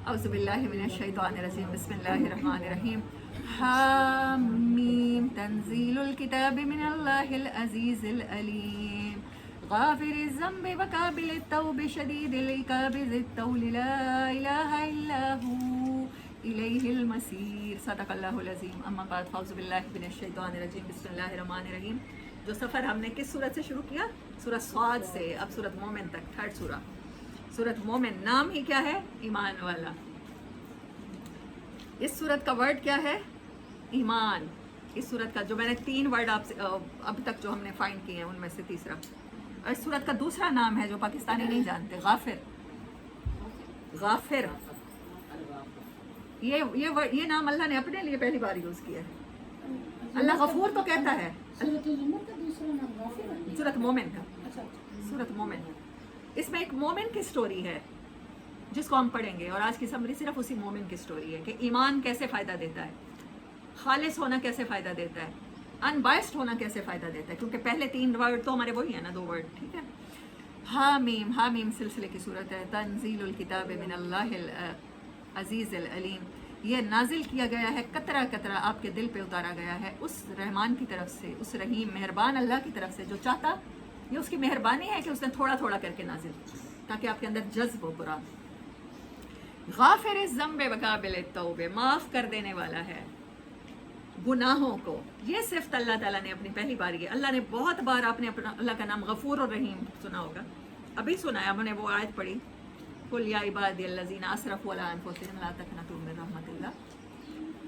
أعوذ بالله من الشيطان الرجيم بسم الله الرحمن الرحيم حاميم تنزيل الكتاب من الله العزيز العليم غافر الذنب وقابل التوب شديد العقاب ذي الطول لا إله إلا هو إليه المصير صدق الله العظيم أما بعد فأعوذ بالله من الشيطان الرجيم بسم الله الرحمن الرحيم. جو سفر ہم نے کس سورت سے شروع کیا؟ سورت صاد سے، اب سورت مومن تک، تھرڈ سورہ سورت مومن. نام ہی کیا ہے؟ ایمان والا. اس سورت کا ورڈ کیا ہے؟ ایمان. اس سورت کا جو میں نے 3 ورڈ آپ سے اب تک جو ہم نے فائنڈ کیے ہیں ان میں سے تیسرا. اور اس سورت کا دوسرا نام ہے جو پاکستانی نہیں جانتے، غافر. غافر یہ نام اللہ نے اپنے لیے پہلی بار یوز کیا ہے. اللہ غفور تو کہتا ہے. سورت مومن کا، سورت مومن. اس میں ایک مومن کی سٹوری ہے جس کو ہم پڑھیں گے، اور آج کی سمری صرف اسی مومن کی سٹوری ہے کہ ایمان کیسے فائدہ دیتا ہے، خالص ہونا کیسے فائدہ دیتا ہے، ان بائسڈ ہونا کیسے فائدہ دیتا ہے. کیونکہ پہلے 3 ورڈ تو ہمارے وہی ہیں نا، 2 ورڈ. ٹھیک ہے. حامیم. حامیم سلسلے کی صورت ہے. تنزیل الکتاب من اللہ العزیز العلیم. یہ نازل کیا گیا ہے، قطرہ قطرہ آپ کے دل پہ اتارا گیا ہے اس رحمان کی طرف سے، اس رحیم مہربان اللہ کی طرف سے جو چاہتا. یہ اس کی مہربانی ہے کہ اس نے تھوڑا تھوڑا کر کے نازل تاکہ آپ کے اندر جذب ہو قرآن. غافر الذنب وقابل التوب. معاف کر دینے والا ہے گناہوں کو. یہ صفت اللہ تعالیٰ نے اپنی پہلی بار کی. اللہ نے بہت بار آپ نے اپنا اللہ کا نام غفور اور رحیم سنا ہوگا، ابھی سنا ہے. ہم نے وہ آیت پڑھی، قل یا عبادی الذین اسرفوا علی انفسہم لا تقنطوا من رحمت اللہ.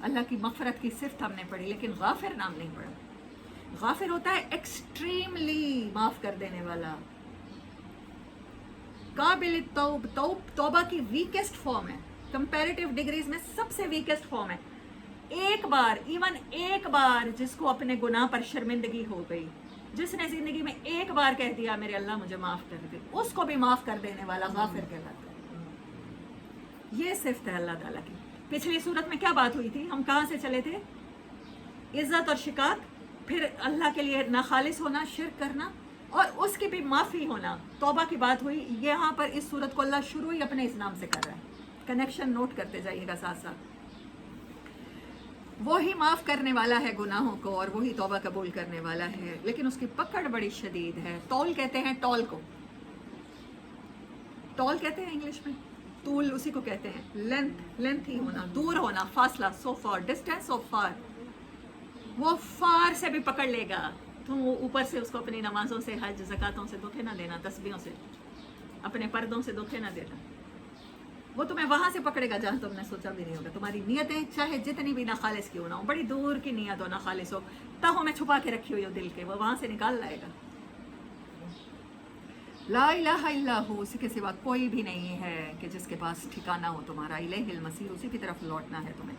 اللہ کی مغفرت کی صفت ہم نے پڑھی، لیکن غافر نام نہیں پڑھا. غافر ہوتا ہے ایکسٹریملی معاف کر دینے والا. قابل التوب. توبہ کی ویکسٹ فارم ہے، کمپیریٹیو ڈگریز میں سب سے ویکسٹ فارم ہے. ایک بار، ایون ایک بار جس کو اپنے گناہ پر شرمندگی ہو گئی، جس نے زندگی میں ایک بار کہہ دیا میرے اللہ مجھے معاف کر دے، اس کو بھی معاف کر دینے والا غافر کہلاتا ہے. یہ صفت ہے اللہ تعالیٰ کی. پچھلی صورت میں کیا بات ہوئی تھی؟ ہم کہاں سے چلے تھے؟ عزت اور شقاق، پھر اللہ کے لیے ناخالص ہونا، شرک کرنا، اور اس کی بھی معافی ہونا. توبہ کی بات ہوئی. یہاں پر اس صورت کو اللہ شروع ہی اپنے اس نام سے کر رہا ہے. کنیکشن نوٹ کرتے جائیے گا ساتھ ساتھ. وہی معاف کرنے والا ہے گناہوں کو، اور وہی توبہ قبول کرنے والا ہے، لیکن اس کی پکڑ بڑی شدید ہے. طول کہتے ہیں ٹول کو. ٹول کہتے ہیں انگلش میں، طول اسی کو کہتے ہیں. لینتھ ہی ہونا، دور ہونا، فاصلہ. سو فار، ڈسٹینس سو فار. وہ فار سے بھی پکڑ لے گا. تم اوپر سے اس کو اپنی نمازوں سے، حج زکاتوں سے دھوکے نہ دینا، تسبیحوں سے، اپنے پردوں سے دھوکے نہ دینا. وہ تمہیں وہاں سے پکڑے گا جہاں تم نے سوچا بھی نہیں ہوگا. تمہاری نیتیں چاہے جتنی بھی ناخالص کیوں نہ ہو، بڑی دور کی نیت ہو، ناخالص ہو، تہوں میں چھپا کے رکھی ہوئی ہو دل کے، وہ وہاں سے نکال لائے گا. لا الہ الا ہو. اسی کے سوا کوئی بھی نہیں ہے کہ جس کے پاس ٹھکانہ ہو تمہارا. الیہ المصیر. اسی کی طرف لوٹنا ہے تمہیں.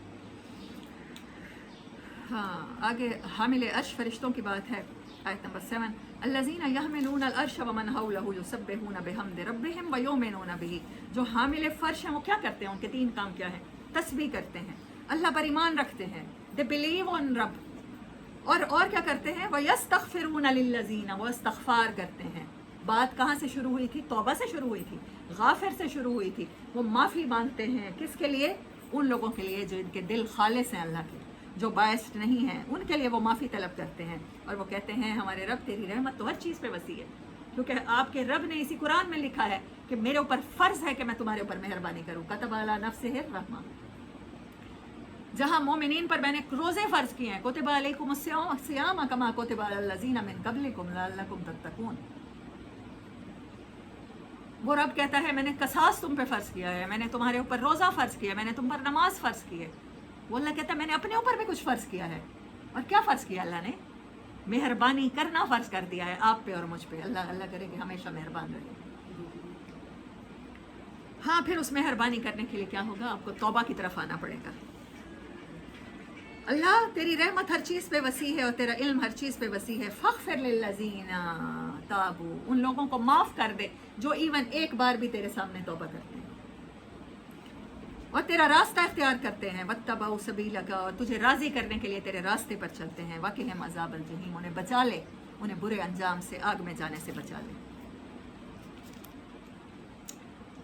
ہاں آگے حامل عرش فرشتوں کی بات ہے. آیت نمبر 7. الذین یحملون العرش ومن حولہ یسبحون بحمد ربہم ویؤمنون بہ. جو حامل فرش ہیں وہ کیا کرتے ہیں؟ ان کے 3 کام کیا ہیں؟ تسبیح کرتے ہیں، اللہ پر ایمان رکھتے ہیں، دے بلیو آن رب، اور کیا کرتے ہیں؟ ویستغفرون للذین. وہ استغفار کرتے ہیں. بات کہاں سے شروع ہوئی تھی؟ توبہ سے شروع ہوئی تھی، غافر سے شروع ہوئی تھی. وہ معافی مانگتے ہیں. کس کے لیے؟ ان لوگوں کے لیے جو ان کے دل خالص ہیں اللہ کے، جو باعث نہیں ہیں. ان کے لیے وہ معافی طلب کرتے ہیں، اور وہ کہتے ہیں ہمارے رب تیری رحمت تو ہر چیز پہ وسیع ہے. کیونکہ آپ کے رب نے اسی قرآن میں لکھا ہے کہ میرے اوپر فرض ہے کہ میں تمہارے اوپر مہربانی کروں. کتب علی نفسہ الرحمہ. جہاں مومنین پر میں نے روزے فرض کیے ہیں، کتب علیکم الصیام کما کتب علی الذین من قبلکم لعلکم تتقون. وہ رب کہتا ہے میں نے قصاص تم پہ فرض کیا ہے، میں نے تمہارے اوپر روزہ فرض کیا ہے، میں نے تم پر نماز فرض کی ہے. وہ اللہ کہتا ہے میں نے اپنے اوپر بھی کچھ فرض کیا ہے. اور کیا فرض کیا اللہ نے؟ مہربانی کرنا فرض کر دیا ہے آپ پہ اور مجھ پہ. اللہ کرے کہ ہمیشہ مہربان رہے. ہاں پھر اس مہربانی کرنے کے لیے کیا ہوگا؟ آپ کو توبہ کی طرف آنا پڑے گا. اللہ تیری رحمت ہر چیز پہ وسیع ہے اور تیرا علم ہر چیز پہ وسیع ہے. فاغفر للذین تابوا. ان لوگوں کو معاف کر دے جو ایون ایک بار بھی تیرے سامنے توبہ کرتے ہیں اور تیرا راستہ اختیار کرتے ہیں. واتبعوا سبیلک. اور تجھے راضی کرنے کے لیے تیرے راستے پر چلتے ہیں. وقہم عذاب الجحیم. انہیں بچا لے، انہیں برے انجام سے، آگ میں جانے سے بچا لے.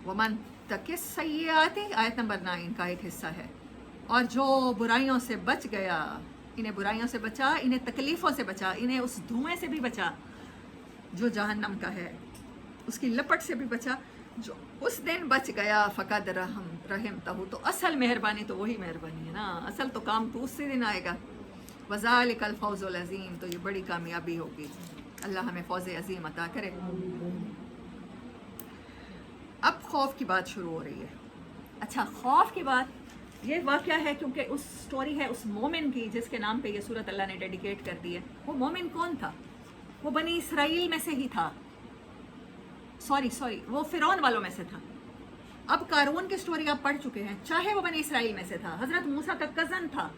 ومن वयत्तक़ि सय्याति, आयत नंबर 9 का एक हिस्सा है, और जो बुराइयों से बच गया, इन्हें बुराइयों से बचा, इन्हें तकलीफ़ों से बचा, इन्हें उस धुएं से भी बचा जो जहन्नम का है, उसकी लपट से भी बचा, जो उस दिन बच गया, फ़क़द रहमतहु, तो असल मेहरबानी तो वही मेहरबानी है ना, असल तो काम तो उससे दिन आएगा। वज़ालिकल फ़ौज़ुल अज़ीम, तो ये बड़ी कामयाबी होगी। अल्लाह हमें फ़ौज़ अज़ीम अता करे। अब खौफ की बात शुरू हो रही है। अच्छा, खौफ की बात, ये वाक़या है क्योंकि उस स्टोरी है उस मोमिन की जिसके नाम पे ये सूरत अल्लाह ने डेडिकेट कर दी है। वो मोमिन कौन था? वो बनी इसराइल में से ही था, सॉरी वो फ़िरौन वालों में से था। अब कारून की स्टोरी आप पढ़ चुके हैं, चाहे वो बनी इसराइल में से था, हज़रत मूसा का कज़न था,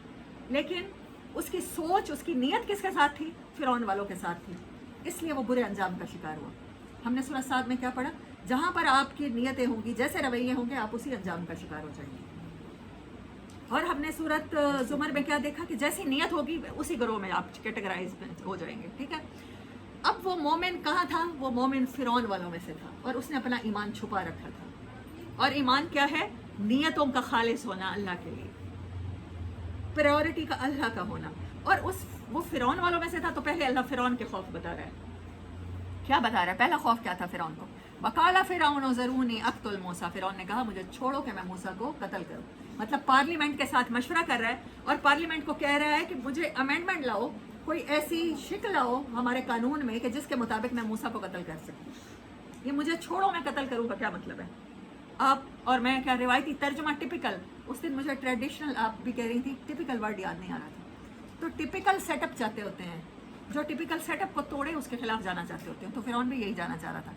लेकिन उसकी सोच, उसकी नीयत किसके साथ थी? फ़िरौन वालों के साथ थी, इसलिए वो बुरे अंजाम का शिकार हुआ। हमने सूरह साद में क्या पढ़ा? जहाँ पर आपकी नीयतें होंगी, जैसे रवैये होंगे, आप उसी अंजाम का शिकार हो जाएंगे। और हमने सूरत ज़ुमर में क्या देखा कि जैसी नीयत होगी उसी ग्रोह में आप कैटेगराइज हो जाएंगे। ठीक है, अब वो मोमिन कहाँ था? वो मोमिन फ़िरौन वालों में से था, और उसने अपना ईमान छुपा रखा था। और ईमान क्या है? नीयतों का खालिस होना अल्लाह के लिए, प्रायोरिटी का अल्लाह का होना। और वो फ़िरौन वालों में से था, तो पहले अल्लाह फ़िरौन के खौफ बता रहा है। क्या बता रहा है? पहला खौफ क्या था फ़िरौन को? वकाला फ़िरौन ज़रूनी अक़्तुल मूसा, फ़िरौन ने कहा मुझे छोड़ो कि मैं मूसा को कत्ल करूं। मतलब पार्लियामेंट के साथ मशवरा कर रहा है, और पार्लियामेंट को कह रहा है कि मुझे अमेंडमेंट लाओ, कोई ऐसी शिक्ल लाओ हमारे कानून में कि जिसके मुताबिक मैं मूसा को कत्ल कर सकूं। ये मुझे छोड़ो मैं कत्ल करूं का क्या मतलब है? आप और मैं क्या रिवायती तर्जुमा टिपिकल, उस दिन मुझे ट्रेडिशनल आप भी कह रही थी, टिपिकल वर्ड याद नहीं आ रहा था। तो टिपिकल सेटअप चाहते होते हैं, जो टिपिकल सेटअप को तोड़े उसके खिलाफ जाना चाहते होते हैं। तो फ़िरौन भी यही जाना चाह रहा था,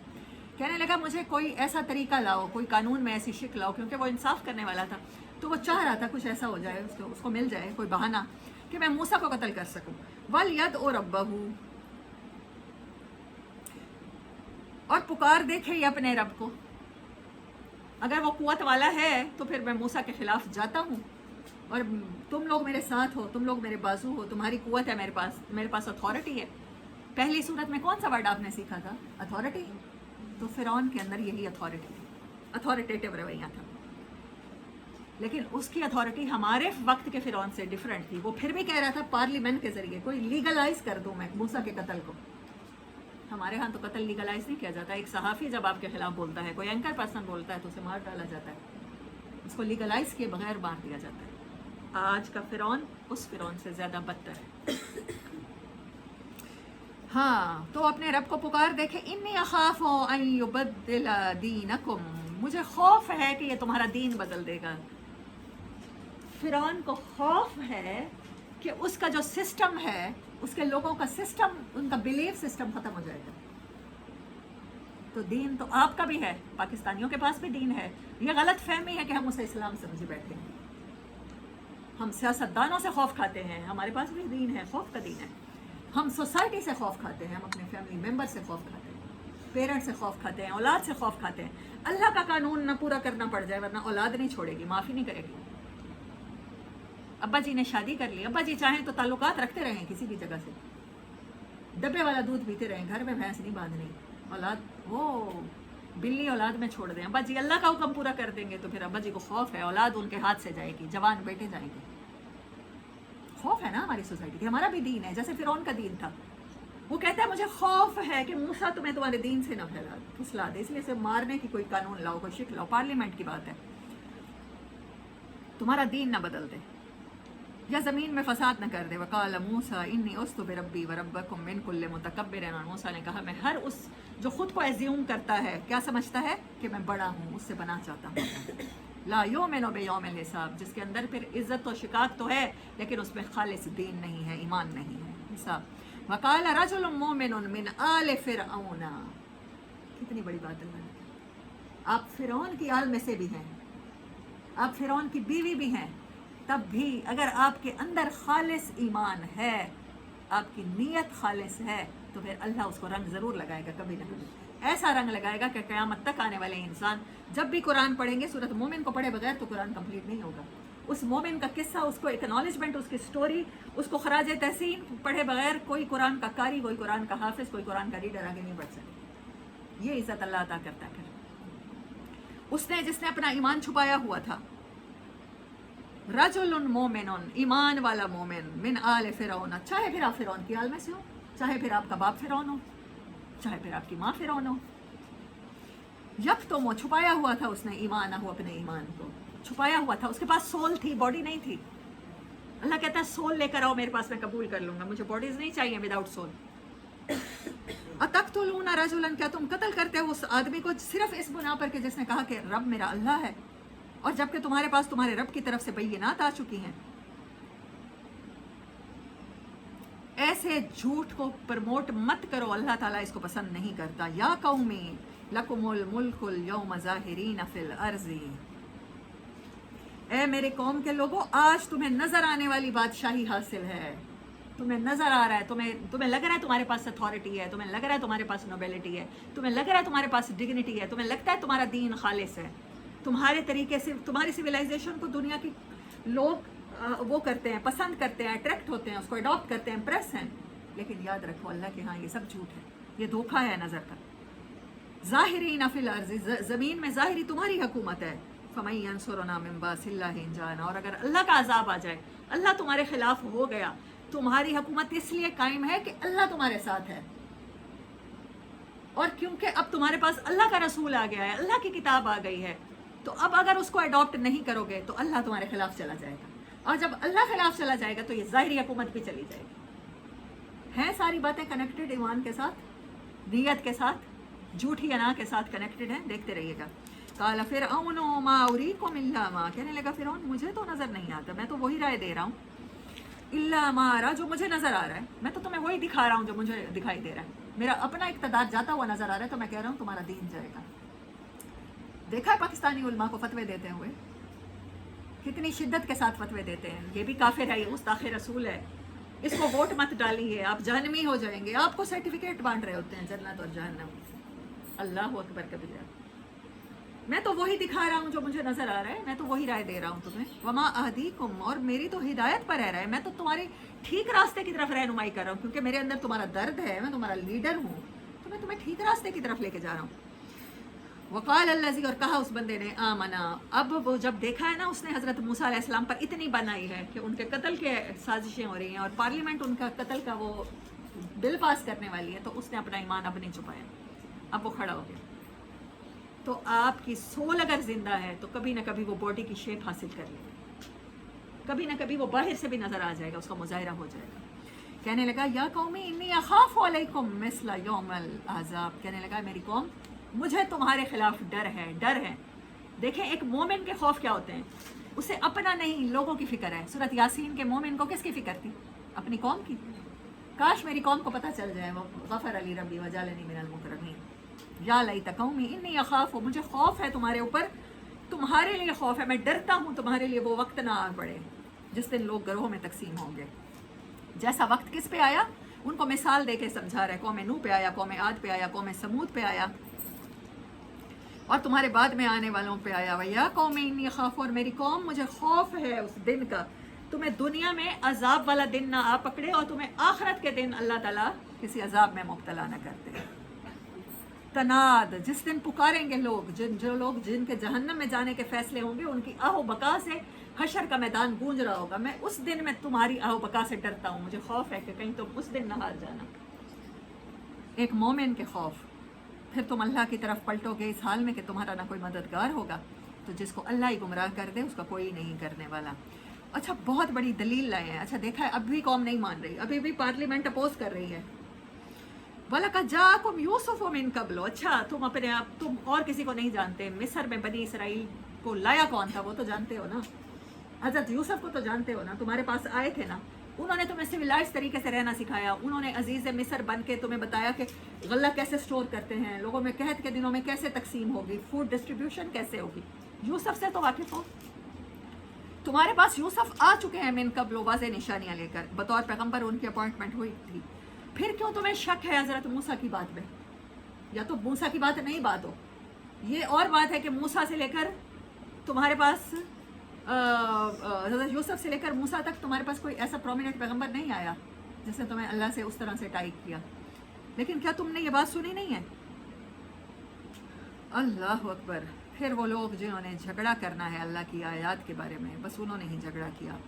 कहने लगा मुझे कोई ऐसा तरीका लाओ, कोई कानून में ऐसी शिक लाओ, क्योंकि वो इंसाफ करने वाला था। तो वो चाह रहा था कुछ ऐसा हो जाए, उसको मिल जाए कोई बहाना कि मैं मूसा को कत्ल कर सकूं। वल यद ओ रब्बहू, और पुकार देखे ये अपने रब को। अगर वो कुव्वत वाला है तो फिर मैं मूसा के खिलाफ जाता हूँ, और तुम लोग मेरे साथ हो, तुम लोग मेरे बाजू हो, तुम्हारी कुव्वत है मेरे पास अथॉरिटी है। पहली सूरत में कौन सा वर्ड आपने सीखा था? अथॉरिटी। तो फ़िरौन के अंदर यही अथॉरिटी थी, अथॉरिटेटिव रवैया था। लेकिन उसकी अथॉरिटी हमारे वक्त के फ़िरौन से डिफरेंट थी। वो फिर भी कह रहा था पार्लियामेंट के ज़रिए कोई लीगलाइज कर दूँ मैं मूसा के कत्ल को। हमारे यहाँ तो कत्ल लीगलाइज नहीं किया जाता। एक सहाफ़ी जब आपके खिलाफ बोलता है, कोई एंकर पर्सन बोलता है, तो उसे मार डाला जाता है, उसको लीगलाइज किए बगैर मार दिया जाता है। आज का फ़िरौन उस फ़िरौन से ज़्यादा बदतर है। हाँ, तो अपने रब को पुकार देखे, इन्नी अखाफ़ु अन युबद्दिला दीनकुम, मुझे खौफ है कि ये तुम्हारा दीन बदल देगा। फ़िरौन को खौफ है कि उसका जो सिस्टम है, उसके लोगों का सिस्टम, उनका बिलीफ सिस्टम ख़त्म हो जाएगा। तो दीन तो आपका भी है, पाकिस्तानियों के पास भी दीन है। ये गलत फहमी है कि हम उसे इस्लाम समझे बैठे हैं। हम सियासतदानों से खौफ खाते हैं, हमारे पास भी दीन है, खौफ का दीन है। हम सोसाइटी से खौफ खाते हैं, हम अपने फैमिली मेम्बर से खौफ खाते हैं, पेरेंट्स से खौफ खाते हैं, औलाद से खौफ खाते हैं। अल्लाह का कानून ना पूरा करना पड़ जाए, वरना औलाद नहीं छोड़ेगी, माफ़ी नहीं करेगी। अब्बा जी ने शादी कर ली, अब्बा जी चाहें तो ताल्लुकात रखते रहें किसी भी जगह से, डब्बे वाला दूध पीते रहें, घर में भैंस नहीं बांधनी, औलाद वो बिल्ली औलाद में छोड़ दें। अब्बा जी अल्लाह का हुक्म पूरा कर देंगे तो फिर अब्बा जी को खौफ है, औलाद उनके हाथ से जाएगी, जवान बेटे जाएंगे। खौफ है ना हमारी सोसाइटी की, हमारा भी दीन है, जैसे फ़िरौन का दीन था। वो कहता है मुझे खौफ है कि मूसा तुम्हें तुम्हारे दीन से न फुसला दे, इसलिए से मारने की कोई कानून लाओ, कोई शिक लाओ, पार्लियामेंट की बात है, तुम्हारा दीन ना बदल दे या ज़मीन में फसाद न कर दे। वक़ाल मूसा इन्नी उस्तु बिरब्बी व रब्बकुम मिन कुल्लि मुतकब्बिरिन, मूसा ने कहा मैं हर उस जो खुद को एज्यूम करता है, क्या समझता है कि मैं बड़ा हूँ, उससे बना चाहता हूँ। ला युमिनु बियौमिल हिसाब, जिसके अंदर फिर इज़्ज़त और शिकाक तो है, लेकिन उसमें खालिस दीन नहीं है, ईमान नहीं है, हिसाब। वक़ाल रजुलुम मुमिनुन मिन आले फ़िरऔन, कितनी बड़ी बात है। आप फ़िरौन की आल में से भी हैं, आप फ़िरौन की बीवी भी हैं, तब भी अगर आपके अंदर खालिस ईमान है, आपकी नीयत खालिस है, तो फिर अल्लाह उसको रंग ज़रूर लगाएगा, कभी ना कभी ऐसा रंग लगाएगा कि क़यामत तक आने वाले इंसान जब भी कुरान पढ़ेंगे, सूरत मोमिन को पढ़े बगैर तो कुरान कंप्लीट नहीं होगा। उस मोमिन का किस्सा, उसको एक्नॉलेजमेंट, उसकी स्टोरी, उसको खराज तहसीन पढ़े बगैर कोई कुरान का कारी, कोई कुरान का हाफिज़, कोई कुरान का रीडर आगे नहीं बढ़ सकता। ये इज़्ज़त अल्लाह अता करता है। उसने जिसने अपना ईमान छुपाया हुआ था, रजुलुन मोमिनुन, ईमान वाला मोमिन, मिन आल फिरौन, चाहे फिर आप फिरौन की आल में से हो, चाहे फिर आपका बाप फिरौन हो, चाहे फिर आपकी माँ फिरौन हो। यक तो वो छुपाया हुआ था उसने ईमान हो, अपने ईमान को छुपाया हुआ था। उसके पास सोल थी, बॉडी नहीं थी। अल्लाह कहता है सोल लेकर आओ मेरे पास, मैं कबूल कर लूंगा, मुझे बॉडीज नहीं चाहिए विदाउट सोल। अतक़्तुलूना रजुलन, क्या तुम कत्ल करते हो उस आदमी को सिर्फ इस बुना पर कि जिसने कहा कि रब मेरा अल्लाह है, और जबकि तुम्हारे पास तुम्हारे रब की तरफ से बय्यिनात आ चुकी हैं। ऐसे झूठ को प्रमोट मत करो, अल्लाह ताला इसको पसंद नहीं करता। या कौमी लकुमुल मुल्कुल यौम ज़ाहिरीन फिल अर्ज़ी, ए मेरे कौम के लोगों, आज तुम्हें नजर आने वाली बादशाही हासिल है। तुम्हें नजर आ रहा है, तुम्हें लग रहा है तुम्हारे पास अथॉरिटी है, तुम्हें लग रहा है तुम्हारे पास नोबेलिटी है, तुम्हें लग रहा है तुम्हारे पास डिग्निटी है, तुम्हें लगता है तुम्हारा दीन खालिस है, तुम्हारे तरीके से तुम्हारी सिविलाइजेशन को दुनिया के लोग वो करते हैं, पसंद करते हैं, अट्रैक्ट होते हैं, उसको अडॉप्ट करते हैं, इम्प्रेस हैं। लेकिन याद रखो अल्लाह के यहाँ ये सब झूठ है, ये धोखा है नजर का। ज़ाहिरीन फिल अर्ज़, ज़मीन में ज़ाहिरी तुम्हारी हुकूमत है। फमन यंसुरना मिन बासिल्लाहि इन जाना, और अगर अल्लाह का अजाब आ जाए, अल्लाह तुम्हारे खिलाफ हो गया, तुम्हारी हुकूमत इसलिए कायम है कि अल्लाह तुम्हारे साथ है। और क्योंकि अब तुम्हारे पास अल्लाह का रसूल आ गया है, अल्लाह की किताब आ गई है, तो अब अगर उसको अडॉप्ट नहीं करोगे तो अल्लाह तुम्हारे खिलाफ चला जाएगा, और जब अल्लाह खिलाफ चला जाएगा तो ये ज़ाहिरी हुकूमत भी चली जाएगी। हैं सारी बातें कनेक्टेड ईमान के साथ, नियत के साथ, झूठी अना के साथ कनेक्टेड है। देखते रहिएगा। काला फिरऔन मा उरीकुम इल्ला मा, कहने लगा फिरौन मुझे तो नज़र नहीं आता, मैं तो वही राय दे रहा हूँ, इल्ला मारा, जो मुझे नज़र आ रहा है, मैं तो तुम्हें वही दिखा रहा हूँ जो मुझे दिखाई दे रहा है। मेरा अपना इक़्तिदार जाता हुआ नज़र आ रहा है, तो मैं कह रहा हूँ तुम्हारा दीन जाएगा। देखा है पाकिस्तानी उलमा को फतवे देते हुए, कितनी शिद्दत के साथ फतवे देते हैं। ये भी काफिर है, ये गुस्ताखे रसूल है, इसको वोट मत डालिए, आप जहन्नमी हो जाएंगे। आपको सर्टिफिकेट बांट रहे होते हैं जन्नत और जहन्नम। अल्लाह अकबर कबीरा। मैं तो वही दिखा रहा हूँ जो मुझे नजर आ रहा है, मैं तो वही राय दे रहा हूँ तुम्हें। वमा अहदीकुम, और मेरी तो हिदायत पर रह रहा है, मैं तो तुम्हारे ठीक रास्ते की तरफ रहनुमाई कर रहा हूँ, क्योंकि मेरे अंदर तुम्हारा दर्द है, मैं तुम्हारा लीडर हूँ, तो मैं तुम्हें ठीक रास्ते की तरफ लेके जा रहा हूँ। वक़ाल अल्लज़ी, और कहा उस बंदे ने, आमना, अब वो जब देखा है ना उसने हज़रत मूसा अलैहिस्सलाम पर इतनी बनाई है कि उनके कत्ल के साजिशें हो रही हैं और पार्लियामेंट उनका कत्ल का वो बिल पास करने वाली है, तो उसने अपना ईमान अब नहीं छुपाया, अब वो खड़ा हो गया। तो आपकी सोल अगर जिंदा है तो कभी ना कभी वो बॉडी की शेप हासिल कर लेगा, कभी ना कभी वो बाहर से भी नजर आ जाएगा, उसका मुजाहिरा हो जाएगा। कहने लगा या कौमी इन्नी अखाफु अलैकुम मिस्ला यौमल अज़ाब, कहने लगा मेरी कौम, मुझे तुम्हारे खिलाफ डर है, डर है। देखें एक मोमिन के खौफ क्या होते हैं, उसे अपना नहीं लोगों की फिक्र है। सूरत यासीन के मोमिन को किसकी फिक्र थी? अपनी कौम की। काश मेरी कौम को पता चल जाए, वो गफर अली रब्बी वजालनी मिनल मुकर्रमीन, या लैत कौमी इन्नी अखाफ, मुझे खौफ है तुम्हारे ऊपर, तुम्हारे लिए खौफ है, मैं डरता हूँ तुम्हारे लिए वो वक्त ना आ पड़े जिस दिन लोग ग्रोह में तकसीम होंगे। जैसा वक्त किस पे आया, उनको मिसाल दे के समझा रहा है। कौम नूह पे आया, कौम आद पे आया, कौम समूद पे आया, और तुम्हारे बाद में आने वालों पे आया। वैया कौम इन्नी खौफ, और मेरी कौम मुझे खौफ है उस दिन का, तुम्हें दुनिया में अजाब वाला दिन ना आ पकड़े और तुम्हें आखिरत के दिन अल्लाह ताला किसी अजाब में मुब्तला न करते। तनाद, जिस दिन पुकारेंगे लोग, जो लोग जिनके जहन्नम में जाने के फैसले होंगे, उनकी आहो बका से हशर का मैदान गूंज रहा होगा। मैं उस दिन में तुम्हारी आहो बका से डरता हूँ, मुझे खौफ है कि कहीं तुम उस दिन न हार जाना। एक मोमिन के खौफ। फिर तुम अल्लाह की तरफ पलटोगे इस हाल में कि तुम्हारा ना कोई मददगार होगा, तो जिसको अल्लाह ही गुमराह कर दे उसका कोई नहीं करने वाला। अच्छा, बहुत बड़ी दलील लाए हैं। अच्छा देखा है, अब भी कौम नहीं मान रही, अभी भी पार्लियामेंट अपोज कर रही है। वलक़द जाअकुम यूसुफ़ मिन क़ब्ल, अच्छा तुम अपने आप, तुम और किसी को नहीं जानते, मिस्र में बनी इसराइल को लाया कौन था वो तो जानते हो ना, हज़रत यूसुफ को तो जानते हो ना, तुम्हारे पास आए थे ना, उन्होंने तुम्हें सिविलाइज तरीके से रहना सिखाया, उन्होंने अजीज़ मिस्र बन के तुम्हें बताया कि गल्ला कैसे स्टोर करते हैं, लोगों में कहत के दिनों में कैसे तकसीम होगी, फूड डिस्ट्रीब्यूशन कैसे होगी। यूसुफ से तो वाकिफ़ हो, तुम्हारे पास यूसुफ आ चुके हैं मिन क़ब्ल, वाज़े निशानियाँ लेकर, बतौर पैगम्बर उनकी अपॉइंटमेंट हुई थी। फिर क्यों तुम्हें शक है हज़रत मूसा की बात में? या तो मूसा की बात नहीं बात हो, ये और बात है कि मूसा से लेकर तुम्हारे पास हज़रत यूसुफ से लेकर मूसा तक तुम्हारे पास कोई ऐसा प्रोमिनेंट पैगंबर नहीं आया जिसने तुम्हें अल्लाह से उस तरह से टाइप किया। लेकिन क्या तुमने ये बात सुनी नहीं है? अल्लाह अकबर। फिर वो लोग जिन्होंने झगड़ा करना है अल्लाह की आयत के बारे में, बस उन्होंने ही झगड़ा किया।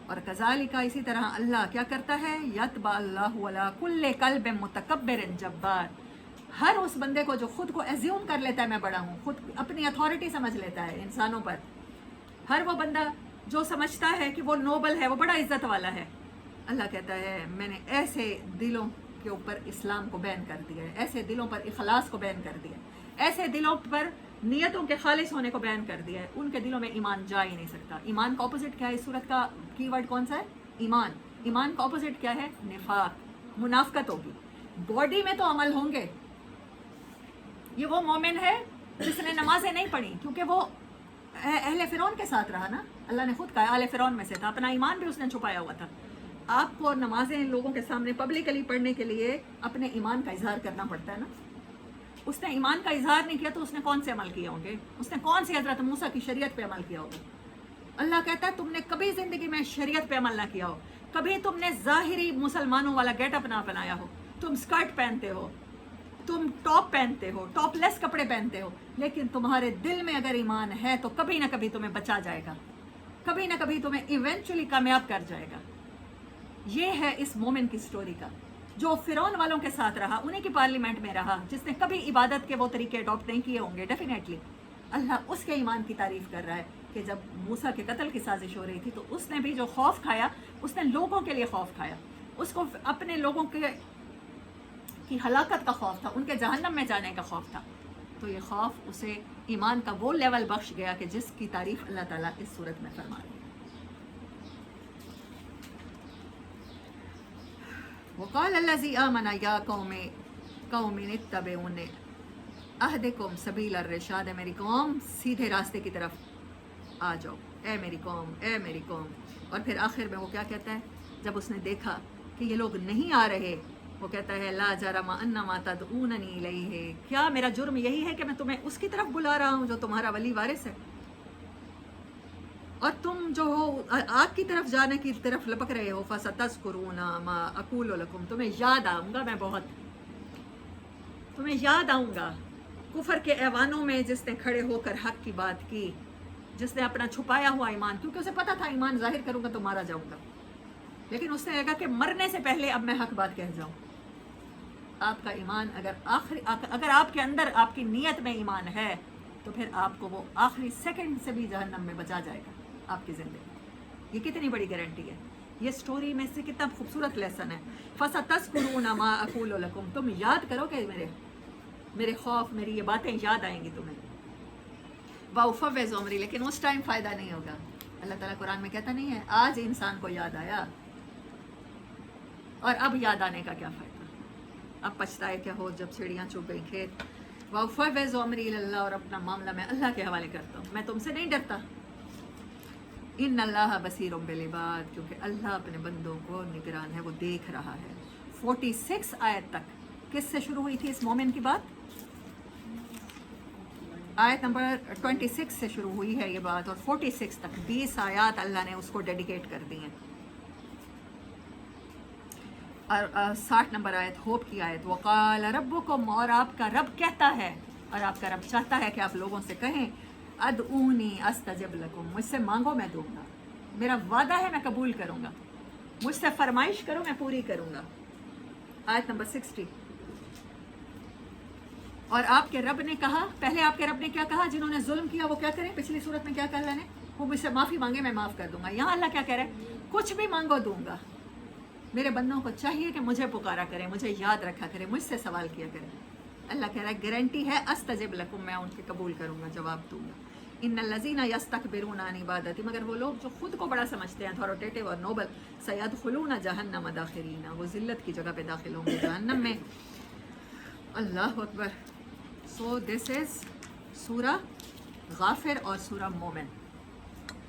और कज़ालिका इसी तरह अल्लाह क्या करता है, यतबा अल्लाहु अला कुल्ले कल्ब मुतकब्बिरिन जब्बार, हर उस बंदे को जो खुद को एज्यूम कर लेता है मैं बड़ा हूँ, खुद अपनी अथॉरिटी समझ लेता है इंसानों पर, हर वो बंदा जो समझता है कि वो नोबल है, वो बड़ा इज्जत वाला है, अल्लाह कहता है मैंने ऐसे दिलों के ऊपर इस्लाम को बैन कर दिया है, ऐसे दिलों पर इखलास को बैन कर दिया है, ऐसे दिलों पर नियतों के खालिस होने को बैन कर दिया है, उनके दिलों में ईमान जा ही नहीं सकता। ईमान का ऑपोजिट क्या है, इस सूरत का कीवर्ड कौन सा है, ईमान। ईमान का ऑपोजिट क्या है, निफाक, मुनाफकत होगी। बॉडी में तो अमल होंगे। ये वो मोमिन है जिसने नमाजें नहीं पढ़ी, क्योंकि वो अहले फिरौन के साथ रहा ना, अल्लाह ने खुद कहा अहले फिरौन में से था, अपना ईमान भी उसने छुपाया हुआ था। आपको नमाजें लोगों के सामने पब्लिकली पढ़ने के लिए अपने ईमान का इजहार करना पड़ता है ना। उसने ईमान का इजहार नहीं किया तो उसने कौन से अमल किए होंगे, उसने कौन सी हजरत मूसा की शरीयत पे अमल किया होगा। अल्लाह कहता है तुमने कभी जिंदगी में शरीयत पे अमल ना किया हो, कभी तुमने ज़ाहिरी मुसलमानों वाला गेटअप ना अपनाया हो, तुम स्कर्ट पहनते हो, तुम टॉप पहनते हो, टॉपलेस कपड़े पहनते हो, लेकिन तुम्हारे दिल में अगर ईमान है तो कभी ना कभी तुम्हें बचा जाएगा, कभी ना कभी तुम्हें इवेंचुअली कामयाब कर जाएगा। ये है इस मोमिन की स्टोरी का, जो फिरौन वालों के साथ रहा, उन्हीं की पार्लियामेंट में रहा, जिसने कभी इबादत के वो तरीके अडॉप्ट नहीं किए होंगे डेफिनेटली। अल्लाह उसके ईमान की तारीफ कर रहा है कि जब मूसा के कत्ल की साजिश हो रही थी तो उसने भी जो खौफ खाया, उसने लोगों के लिए खौफ खाया, उसको अपने लोगों के की हलाकत का खौफ था, उनके जहन्नम में जाने का खौफ था। तो ये खौफ उसे ईमान का वो लेवल बख्श गया कि जिसकी तारीफ अल्लाह ताला इस सूरत में फरमा रही है। वक़ाल अल्लज़ी आमना या कौमिन इत्तबिऊनी अहदिकुम सबील अर्रशाद, मेरी कौम सीधे रास्ते की तरफ आ जाओ, ए मेरी कौम, ए मेरी कौम। और फिर आखिर में वो क्या कहता है, जब उसने देखा कि ये लोग नहीं आ रहे, वो कहता है ला जरमा अन्नमा तदऊननी इलैहि, क्या मेरा जुर्म यही है कि मैं तुम्हें उसकी तरफ बुला रहा हूँ जो तुम्हारा वली वारिस है, और तुम जो हो आग की तरफ जाने की तरफ लपक रहे हो। फसतज़कुरूना मा अक़ूलु लकुम, तुम्हें याद आऊँगा मैं, बहुत तुम्हें याद आऊँगा कुफर के ऐवानों में जिसने खड़े होकर हक की बात की, जिसने अपना छुपाया हुआ ईमान, क्योंकि उसे पता था ईमान जाहिर करूँगा तो मारा जाऊँगा, लेकिन उसने लगा कि मरने से पहले अब मैं हक बात कह जाऊँ। आपका ईमान अगर आपके अंदर आपकी नीयत में ईमान है तो फिर आपको वो आखिरी सेकंड से भी जहन्नम में बचा जाएगा आपकी ज़िंदगी। ये कितनी बड़ी गारंटी है, ये स्टोरी में से कितना खूबसूरत लेसन है। फसतज़कुरूना मा अक़ूलु लकुम, तुम याद करोगे मेरे खौफ, मेरी ये बातें याद आएंगी तुम्हें। वाउफ़व्विज़ु अमरी, लेकिन उस टाइम फ़ायदा नहीं होगा। अल्लाह ताला कुरान में कहता नहीं है आज इंसान को याद आया और अब याद आने का क्या फ़ायदा, अब पछताए क्या हो जब चिड़ियाँ चुग गई खेत। वाउफ़व्विज़ु अमरी इलल्लाह, और अपना मामला मैं अल्लाह के हवाले करता हूँ, मैं तुमसे नहीं डरता। इन्नल्लाह बसीरुम बिल इबाद, क्योंकि अल्लाह अपने बंदों को निगरान है, वो देख रहा है। 46 आयत तक किससे शुरू हुई थी इस मोमिन की बात, आयत नंबर 26 से शुरू हुई है ये बात, और 46 तक 20 आयत अल्लाह ने उसको डेडिकेट कर दी हैं। और 60 नंबर आयत होप की आयत, वक़ाल रब्बुकुम, और आपका रब कहता है, और आपका रब चाहता है कि आप लोगों से कहें अदऊनी अस्तजिब लकुम, मुझसे मांगो मैं दूंगा, मेरा वादा है मैं कबूल करूंगा, मुझसे फरमाइश करो मैं पूरी करूंगा। आयत नंबर 60, और आपके रब ने कहा, पहले आपके रब ने क्या कहा, जिन्होंने जुल्म किया वो क्या करें, पिछली सूरत में क्या कहा अल्लाह ने, वो मुझसे माफ़ी मांगे मैं माफ़ कर दूंगा। यहाँ अल्लाह क्या कह रहा है, कुछ भी मांगो दूंगा। मेरे बंदों को चाहिए कि मुझे पुकारा करें, मुझे याद रखा करें, मुझसे सवाल किया करें। अल्लाह कह रहा है गारंटी है अस्तजिब लकुम, मैं उनके कबूल करूँगा, जवाब दूंगा। इन्नल्लज़ीना यस्तकबिरूना अन इबादती, मगर वो लोग जो खुद को बड़ा समझते हैं, अथॉरिटेटिव और नोबल, सयदखुलूना जहन्नम दाखिरीना, वो ज़िल्लत की जगह पे दाखिल होंगे जहन्नम में। अल्लाह अकबर। सो दिस इज़ सूरा गाफिर और सूरा मोमिन।